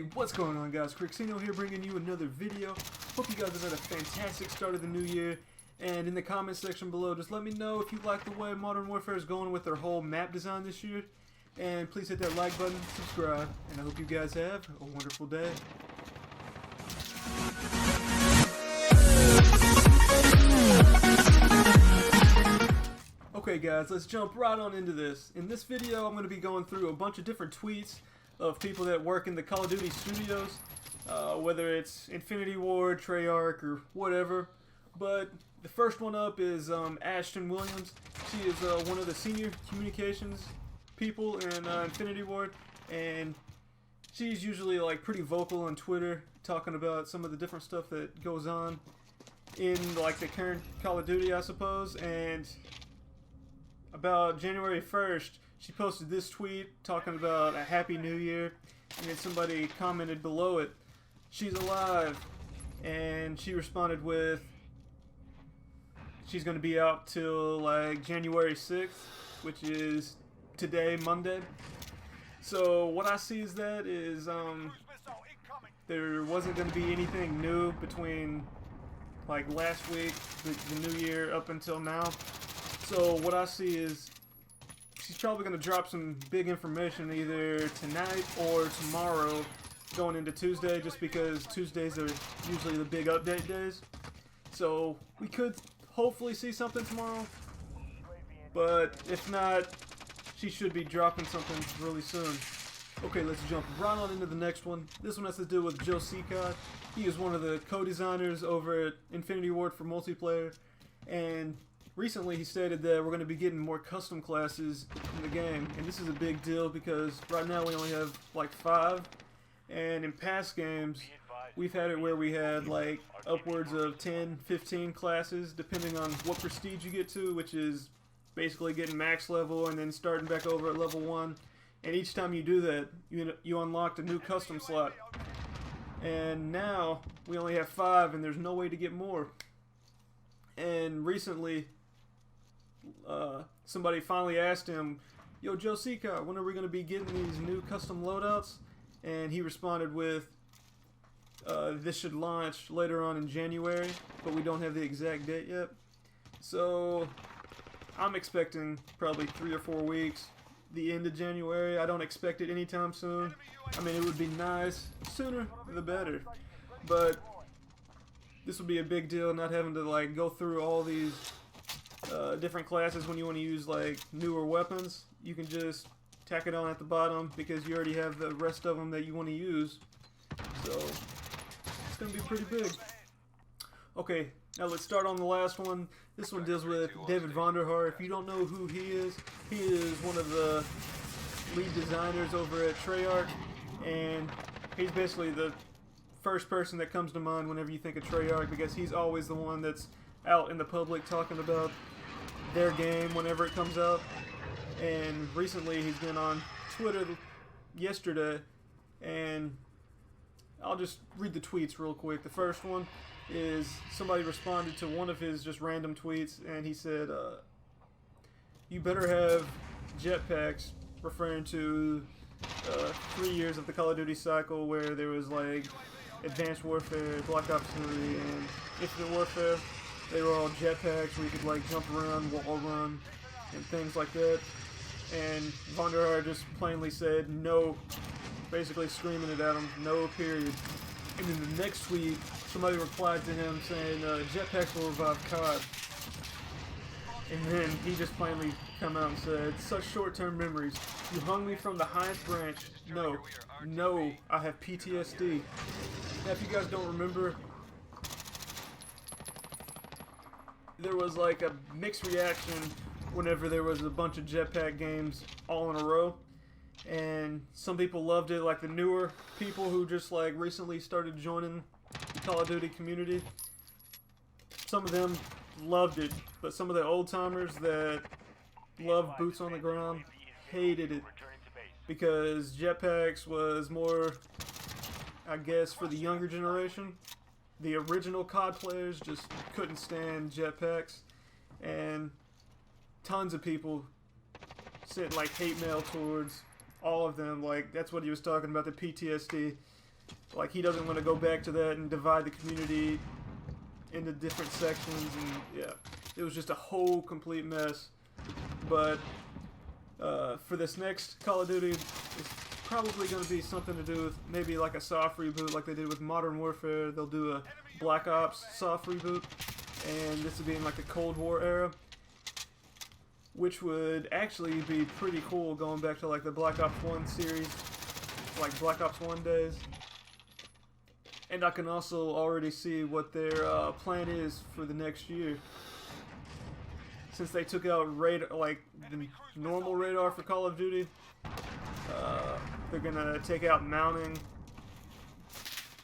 Hey, what's going on, guys? Crixino here, bringing you another video. Hope you guys have had a fantastic start of the new year. And in the comment section below, just let me know if you like the way Modern Warfare is going with their whole map design this year. And please hit that like button, subscribe, and I hope you guys have a wonderful day. Okay guys, let's jump right on into this. In this video, I'm going to be going through a bunch of different tweets of people that work in the Call of Duty studios, whether it's Infinity Ward, Treyarch, or whatever. But the first one up is Ashton Williams. She is one of the senior communications people in Infinity Ward, and she's usually like pretty vocal on Twitter, talking about some of the different stuff that goes on in like the current Call of Duty, I suppose. And about January 1st, she posted this tweet talking about a Happy New Year, and then somebody commented below it, "She's alive," and she responded with, she's going to be out till like January 6th, which is today, Monday. So what I see is that is there wasn't going to be anything new between like last week, the new year, up until now. So what I see is she's probably going to drop some big information either tonight or tomorrow going into Tuesday, just because Tuesdays are usually the big update days. So we could hopefully see something tomorrow, but if not, she should be dropping something really soon. Okay, let's jump right on into the next one. This one has to do with Joe COD. He is one of the co-designers over at Infinity Ward for multiplayer, and recently he stated that we're going to be getting more custom classes in the game, and this is a big deal because right now we only have like 5, and in past games we've had it where we had like upwards of 10, 15 classes depending on what prestige you get to, which is basically getting max level and then starting back over at level 1, and each time you do that you unlocked a new custom slot. And now we only have 5 and there's no way to get more. And recently somebody finally asked him, "Yo, Joe COD, when are we going to be getting these new custom loadouts?" And he responded with, "This should launch later on in January, but we don't have the exact date yet." So I'm expecting probably 3 or 4 weeks, the end of January. I don't expect it anytime soon. I mean, it would be nice, sooner the better, but this would be a big deal, not having to like go through all these different classes when you want to use like newer weapons. You can just tack it on at the bottom because you already have the rest of them that you want to use. So it's going to be pretty big. Okay, now let's start on the last one. This one deals with David Vonderhaar. If you don't know who he is one of the lead designers over at Treyarch, and he's basically the first person that comes to mind whenever you think of Treyarch, because he's always the one that's out in the public talking about their game whenever it comes out. And recently he's been on Twitter yesterday, and I'll just read the tweets real quick. The first one is somebody responded to one of his just random tweets, and he said, "You better have jetpacks," referring to 3 years of the Call of Duty cycle where there was like Advanced Warfare, Black Ops 3, and Infinite Warfare. They were all jetpacks where you could like jump around, wall run, and things like that. And Vonderhaar just plainly said no, basically screaming it at him, no, period. And then the next tweet, somebody replied to him saying, "Jetpacks will revive COD." And then he just plainly come out and said, "Such short-term memories. You hung me from the highest branch. No, no, I have PTSD." Now, if you guys don't remember, there was like a mixed reaction whenever there was a bunch of jetpack games all in a row. And some people loved it, like the newer people who just like recently started joining the Call of Duty community. Some of them loved it, but some of the old timers that loved boots on the ground hated it, because jetpacks was more, I guess, for the younger generation. The original COD players just couldn't stand jetpacks, and tons of people sent like hate mail towards all of them. Like, that's what he was talking about, the PTSD. Like, he doesn't want to go back to that and divide the community into different sections, and yeah, it was just a whole complete mess. But for this next Call of Duty, it's probably going to be something to do with maybe like a soft reboot like they did with Modern Warfare. They'll do a Black Ops soft reboot, and this would be in like the Cold War era, which would actually be pretty cool, going back to like the Black Ops 1 series, like Black Ops 1 days. And I can also already see what their plan is for the next year. Since they took out radar, like the normal radar for Call of Duty, they're gonna take out mounting.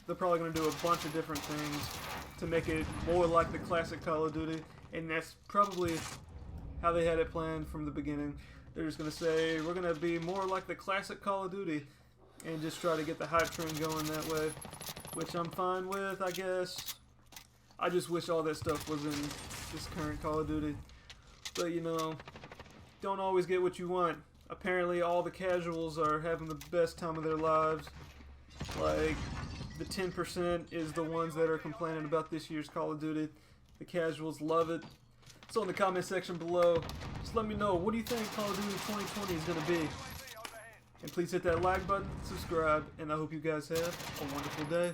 They're probably gonna do a bunch of different things to make it more like the classic Call of Duty, and that's probably how they had it planned from the beginning. They're just gonna say, we're gonna be more like the classic Call of Duty, and just try to get the hype train going that way, which I'm fine with, I guess. I just wish all that stuff was in this current Call of Duty. But, you know, don't always get what you want. Apparently all the casuals are having the best time of their lives. Like, the 10% is the ones that are complaining about this year's Call of Duty. The casuals love it. So in the comment section below, just let me know, what do you think Call of Duty 2020 is going to be? And please hit that like button, subscribe, and I hope you guys have a wonderful day.